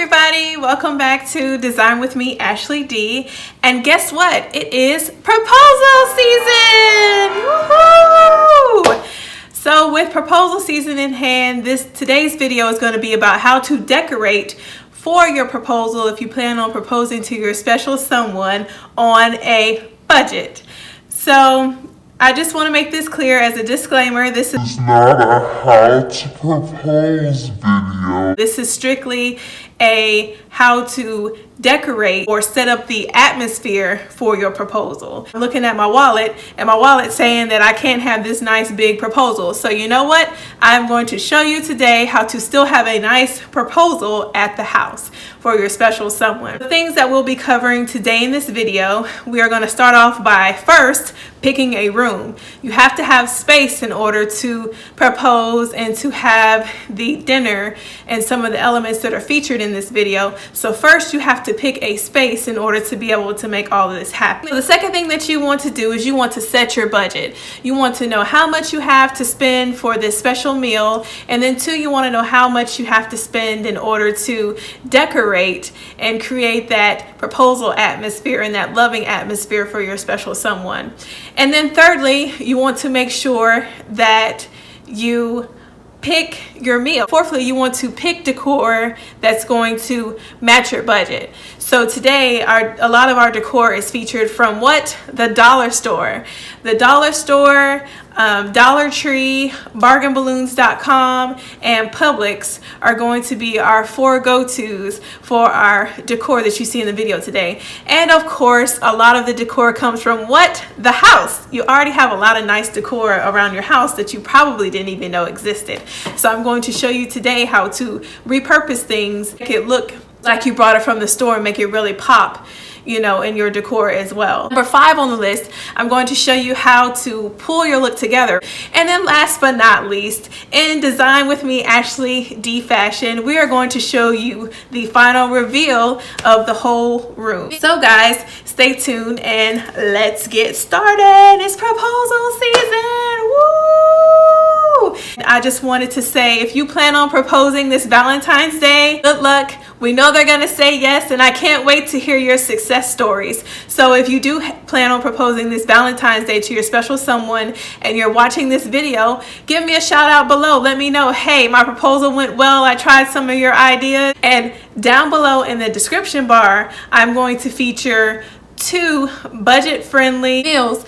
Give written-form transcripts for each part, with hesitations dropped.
everybody, welcome back to Design with me, Ashley D. And guess what? It is proposal season! Woohoo! So with proposal season in hand, today's video is going to be about how to decorate for your proposal if you plan on proposing to your special someone on a budget. So I just want to make this clear as a disclaimer, this is not a how to propose video. This is strictly a how to decorate or set up the atmosphere for your proposal. I'm looking at my wallet and my wallet's saying that I can't have this nice big proposal. So you know what? I'm going to show you today how to still have a nice proposal at the house for your special someone. The things that we'll be covering today in this video, we are going to start off by first picking a room. You have to have space in order to propose and to have the dinner and some of the elements that are featured in this video. So first you have to pick a space in order to be able to make all of this happen. So the second thing that you want to do is you want to set your budget. You want to know how much you have to spend for this special meal, and then two, you want to know how much you have to spend in order to decorate and create that proposal atmosphere and that loving atmosphere for your special someone. And then thirdly, you want to make sure that you pick your meal. Fourthly, you want to pick decor that's going to match your budget. So today, a lot of our decor is featured from what? The dollar store. The dollar store, Dollar Tree, bargainballoons.com, and Publix are going to be our four go-tos for our decor that you see in the video today. And of course, a lot of the decor comes from what? The house. You already have a lot of nice decor around your house that you probably didn't even know existed. So I'm going to show you today how to repurpose things, make it look like you brought it from the store and make it really pop, you know, in your decor as well. Number 5 on the list, I'm going to show you how to pull your look together. And then last but not least, in Design with me, Ashley D fashion, we are going to show you the final reveal of the whole room. So guys, stay tuned and let's get started. It's proposal season. Woo! I just wanted to say, if you plan on proposing this Valentine's Day, good luck. We know they're gonna say yes, and I can't wait to hear your success stories. So if you do plan on proposing this Valentine's Day to your special someone and you're watching this video, give me a shout out below. Let me know, hey, my proposal went well. I tried some of your ideas. And down below in the description bar, I'm going to feature 2 budget-friendly meals.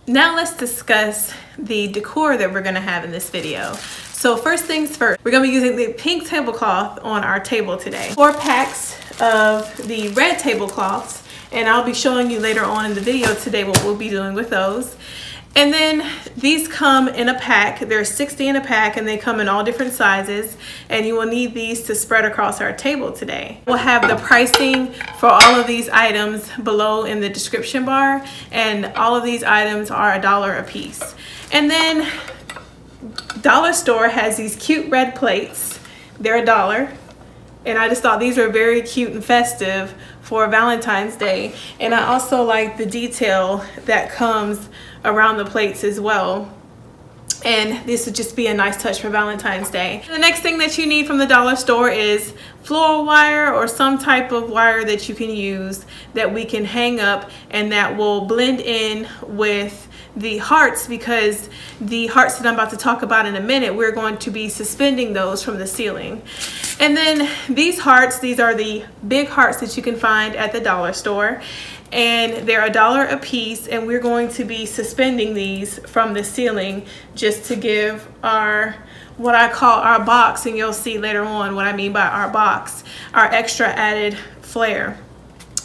Now let's discuss the decor that we're gonna have in this video. So first things first, we're gonna be using the pink tablecloth on our table today. 4 packs of the red tablecloths, and I'll be showing you later on in the video today what we'll be doing with those. And then these come in a pack. There's 60 in a pack, and they come in all different sizes, and you will need these to spread across our table today. We'll have the pricing for all of these items below in the description bar, and all of these items are $1 a piece. And then Dollar Store has these cute red plates. They're $1, and I just thought these were very cute and festive for Valentine's Day. And I also like the detail that comes around the plates as well. And this would just be a nice touch for Valentine's Day. The next thing that you need from the dollar store is floral wire or some type of wire that you can use that we can hang up and that will blend in with the hearts, because the hearts that I'm about to talk about in a minute, we're going to be suspending those from the ceiling. And then these hearts, these are the big hearts that you can find at the dollar store, and they're $1 a piece, and we're going to be suspending these from the ceiling just to give our, what I call our box, and you'll see later on what I mean by our box, our extra added flair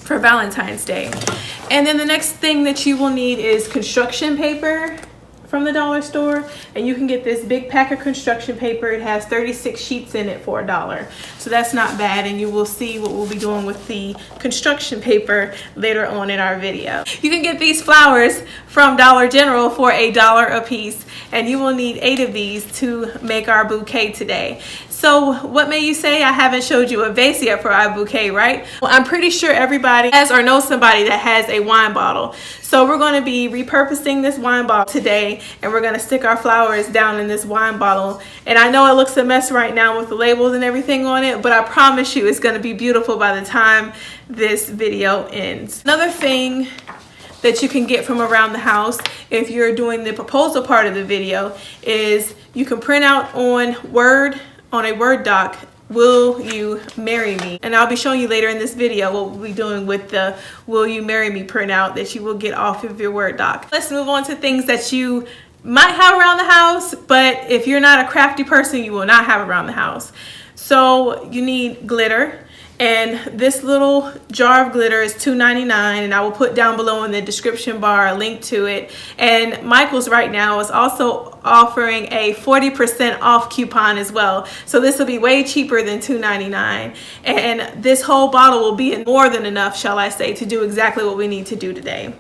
for Valentine's Day. And then the next thing that you will need is construction paper from the dollar store, and you can get this big pack of construction paper. It has 36 sheets in it for $1, so that's not bad, and you will see what we'll be doing with the construction paper later on in our video. You can get these flowers from Dollar General for $1 a piece, and you will need 8 of these to make our bouquet today. So what may you say? I haven't showed you a vase yet for our bouquet, right? Well, I'm pretty sure everybody has or knows somebody that has a wine bottle. So we're going to be repurposing this wine bottle today, and we're going to stick our flowers down in this wine bottle. And I know it looks a mess right now with the labels and everything on it, but I promise you it's going to be beautiful by the time this video ends. Another thing that you can get from around the house if you're doing the proposal part of the video is you can print out on a Word doc, "Will you marry me?" And I'll be showing you later in this video what we'll be doing with the "Will you marry me" printout that you will get off of your Word doc. Let's move on to things that you might have around the house, but if you're not a crafty person, you will not have around the house. So you need glitter. And this little jar of glitter is $2.99, and I will put down below in the description bar a link to it. And Michael's right now is also offering a 40% off coupon as well. So this will be way cheaper than $2.99. And this whole bottle will be more than enough, shall I say, to do exactly what we need to do today.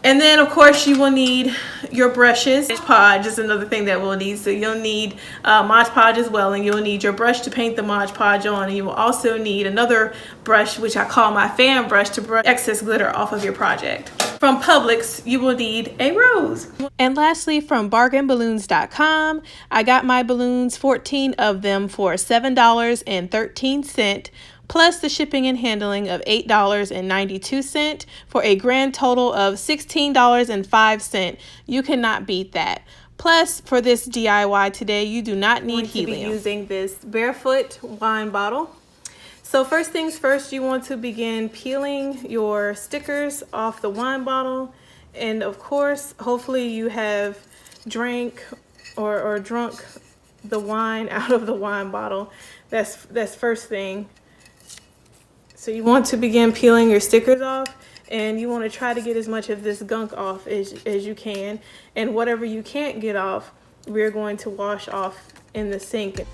And then, of course, you will need your brushes. Mod Podge is another thing that we'll need. So you'll need Mod Podge as well, and you'll need your brush to paint the Mod Podge on. And you will also need another brush, which I call my fan brush, to brush excess glitter off of your project. From Publix, you will need a rose. And lastly, from bargainballoons.com, I got my balloons, 14 of them, for $7.13. plus the shipping and handling of $8.92 for a grand total of $16.05. You cannot beat that. Plus, for this DIY today, you do not need helium. Be using this barefoot wine bottle. So first things first, you want to begin peeling your stickers off the wine bottle. And of course, hopefully you have drank or drunk the wine out of the wine bottle. That's first thing. So you want to begin peeling your stickers off, and you want to try to get as much of this gunk off as you can. And whatever you can't get off, we're going to wash off in the sink.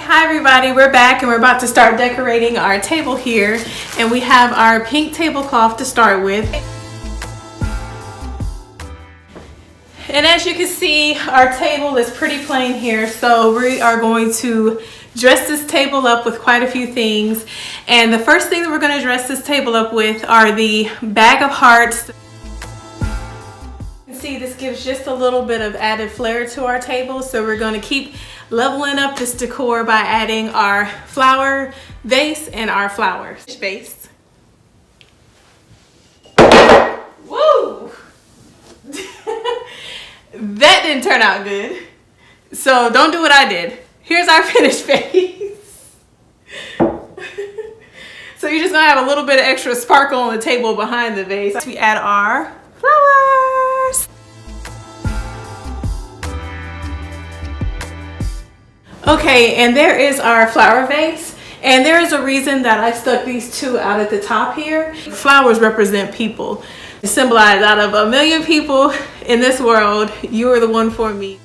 Hi everybody, we're back and we're about to start decorating our table here, and we have our pink tablecloth to start with. And as you can see, our table is pretty plain here, so we are going to dress this table up with quite a few things. And the first thing that we're going to dress this table up with are the bag of hearts. You can see this gives just a little bit of added flair to our table, so we're going to keep leveling up this decor by adding our flower vase and our flower vase. Woo! That didn't turn out good. So don't do what I did. Here's our finished vase. So you're just gonna have a little bit of extra sparkle on the table behind the vase. We add our flowers. Okay, and there is our flower vase, and there is a reason that I stuck these two out at the top here. Flowers represent people. They symbolize out of 1 million people in this world, you are the one for me.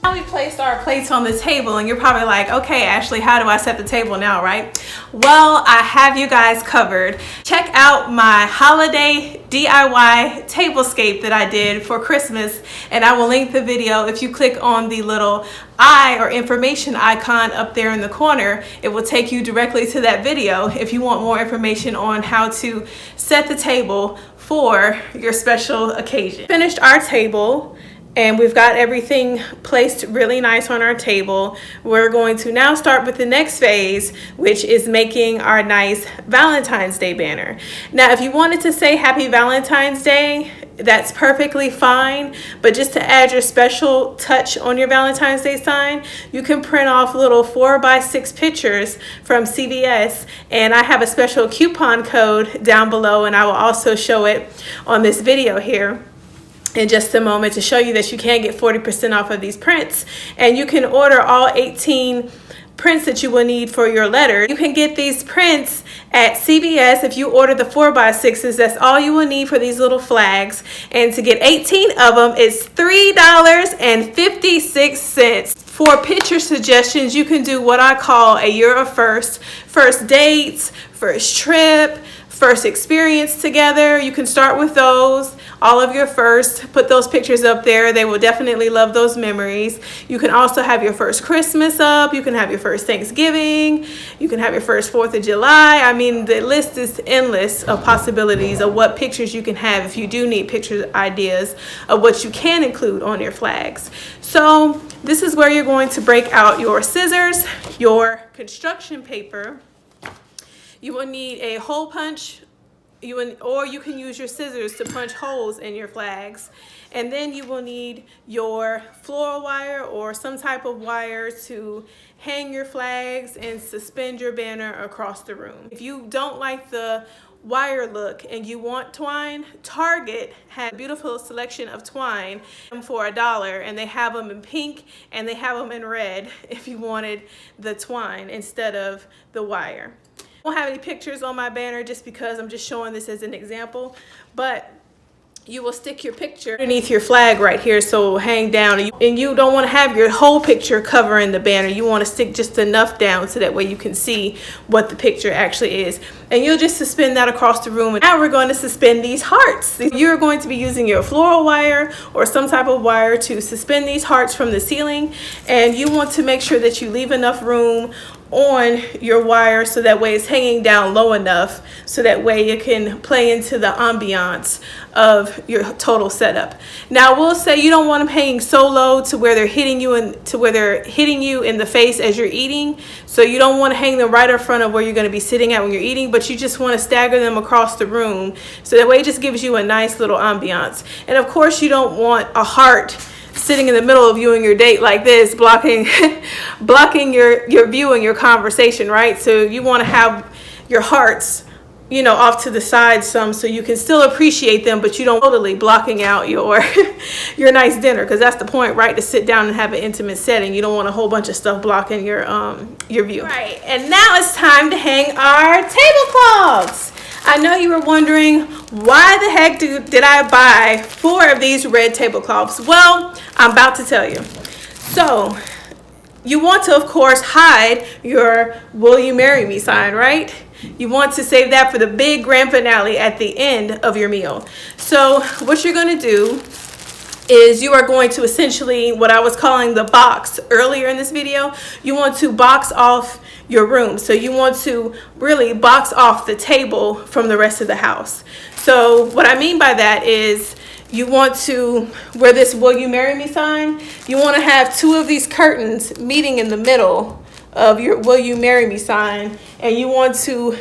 Now we placed our plates on the table, and you're probably like, okay, Ashley, how do I set the table now, right? Well, I have you guys covered. Check out my holiday DIY tablescape that I did for Christmas, and I will link the video. If you click on the little eye or information icon up there in the corner, it will take you directly to that video if you want more information on how to set the table for your special occasion. Finished our table, and we've got everything placed really nice on our table. We're going to now start with the next phase, which is making our nice Valentine's Day banner. Now, if you wanted to say Happy Valentine's Day, that's perfectly fine, but just to add your special touch on your Valentine's Day sign, you can print off little 4x6 pictures from CVS, and I have a special coupon code down below, and I will also show it on this video here in just a moment to show you that you can get 40% off of these prints. And you can order all 18 prints that you will need for your letter. You can get these prints at CVS if you order the 4x6s. That's all you will need for these little flags. And to get 18 of them is $3.56. For picture suggestions, you can do what I call a year of first dates, first trip, first experience together. You can start with those, all of your first, put those pictures up there. They will definitely love those memories. You can also have your first Christmas up. You can have your first Thanksgiving. You can have your first 4th of July. I mean, the list is endless of possibilities of what pictures you can have if you do need picture ideas of what you can include on your flags. So this is where you're going to break out your scissors, your construction paper. You will need a hole punch, or you can use your scissors to punch holes in your flags. And then you will need your floral wire or some type of wire to hang your flags and suspend your banner across the room. If you don't like the wire look and you want twine, Target had a beautiful selection of twine for $1, and they have them in pink and they have them in red if you wanted the twine instead of the wire. I don't have any pictures on my banner just because I'm just showing this as an example, but you will stick your picture underneath your flag right here so it will hang down, and you don't want to have your whole picture covering the banner. You want to stick just enough down so that way you can see what the picture actually is, and you'll just suspend that across the room. And now we're going to suspend these hearts. You're going to be using your floral wire or some type of wire to suspend these hearts from the ceiling, and you want to make sure that you leave enough room on your wire so that way it's hanging down low enough so that way it can play into the ambiance of your total setup. Now we'll say you don't want them hanging so low to where they're hitting you in the face as you're eating. So you don't want to hang them right in front of where you're going to be sitting at when you're eating, but you just want to stagger them across the room so that way it just gives you a nice little ambiance. And of course you don't want a heart sitting in the middle of you and your date like this, blocking your view and your conversation, right? So you want to have your hearts, you know, off to the side some so you can still appreciate them, but you don't totally blocking out your nice dinner, because that's the point, right? To sit down and have an intimate setting. You don't want a whole bunch of stuff blocking your view. Right, and now it's time to hang our tablecloths. I know you were wondering, why the heck did I buy 4 of these red tablecloths? Well, I'm about to tell you. So, you want to, of course, hide your "Will you marry me" sign, right? You want to save that for the big grand finale at the end of your meal. So, what you're going to do is you are going to essentially, what I was calling the box earlier in this video, you want to box off your room. So you want to really box off the table from the rest of the house. So what I mean by that is you want to, where this "Will you marry me" sign, you want to have 2 of these curtains meeting in the middle of your "Will you marry me" sign, and you want to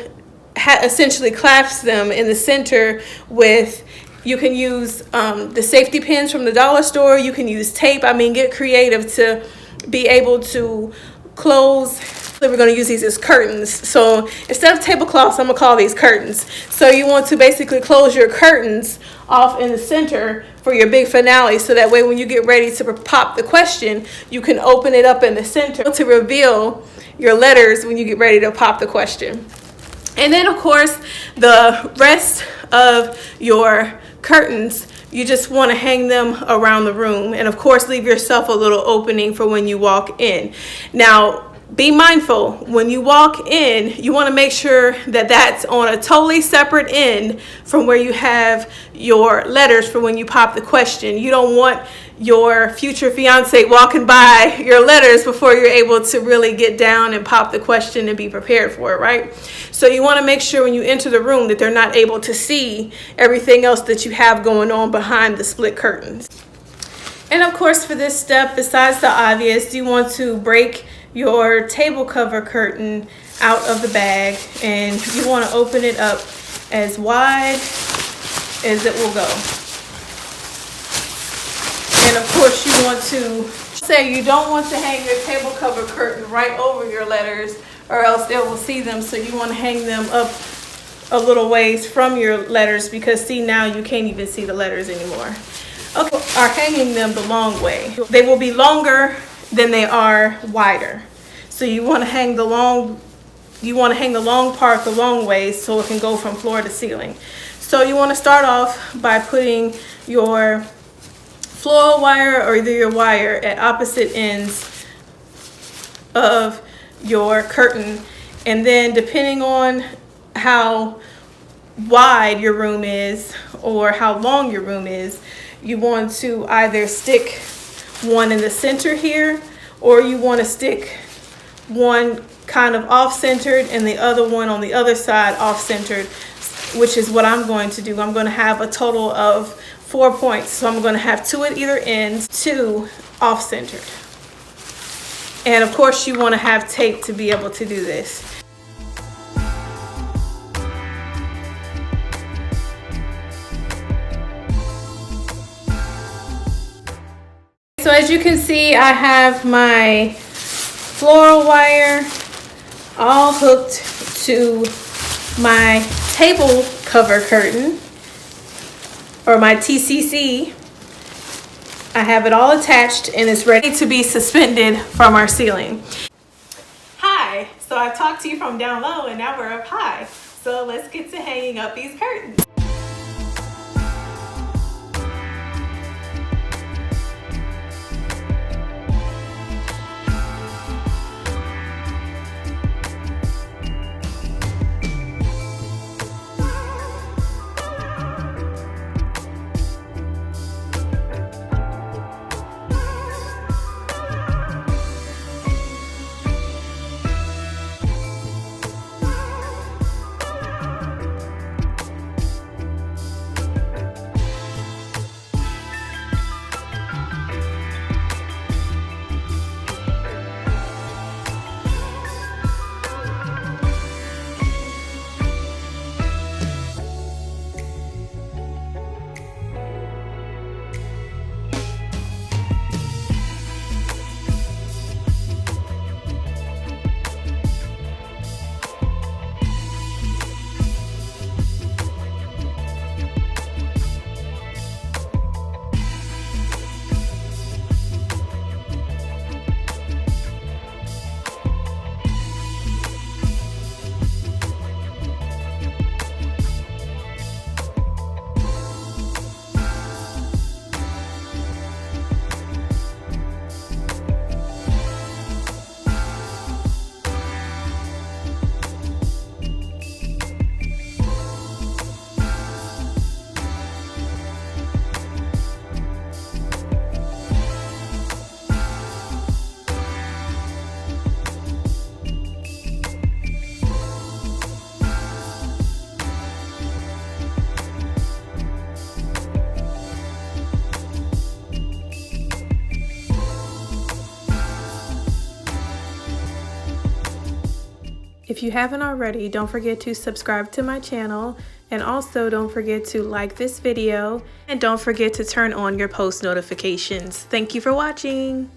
essentially clasp them in the center with, you can use the safety pins from the dollar store. You can use tape. I mean, get creative to be able to close. We're going to use these as curtains. So instead of tablecloths, I'm going to call these curtains. So you want to basically close your curtains off in the center for your big finale. So that way when you get ready to pop the question, you can open it up in the center to reveal your letters when you get ready to pop the question. And then, of course, the rest of your curtains, you just want to hang them around the room, and of course leave yourself a little opening for when you walk in. Now be mindful, when you walk in, you want to make sure that that's on a totally separate end from where you have your letters for when you pop the question. You don't want your future fiance walking by your letters before you're able to really get down and pop the question and be prepared for it, right? So you want to make sure when you enter the room that they're not able to see everything else that you have going on behind the split curtains. And of course, for this step, besides the obvious, you want to break your table cover curtain out of the bag, and you want to open it up as wide as it will go. And of course, you want to say you don't want to hang your table cover curtain right over your letters, or else they will see them. So you want to hang them up a little ways from your letters, because see, now you can't even see the letters anymore. Okay, are hanging them the long way. They will be longer than they are wider. So So you want to hang the long part the long way so it can go from floor to ceiling. So you want to start off by putting your floral wire or either your wire at opposite ends of your curtain, and then depending on how wide your room is or how long your room is, you want to either stick one in the center here, or you want to stick one kind of off-centered and the other one on the other side off-centered, which is what I'm going to do. I'm going to have a total of 4 points. So I'm going to have 2 at either end, 2 off-centered. And of course you want to have tape to be able to do this. So as you can see, I have my floral wire all hooked to my table cover curtain, or my TCC. I have it all attached and it's ready to be suspended from our ceiling. Hi, so I talked to you from down low and now we're up high. So let's get to hanging up these curtains. If you haven't already, don't forget to subscribe to my channel, and also don't forget to like this video, and don't forget to turn on your post notifications. Thank you for watching.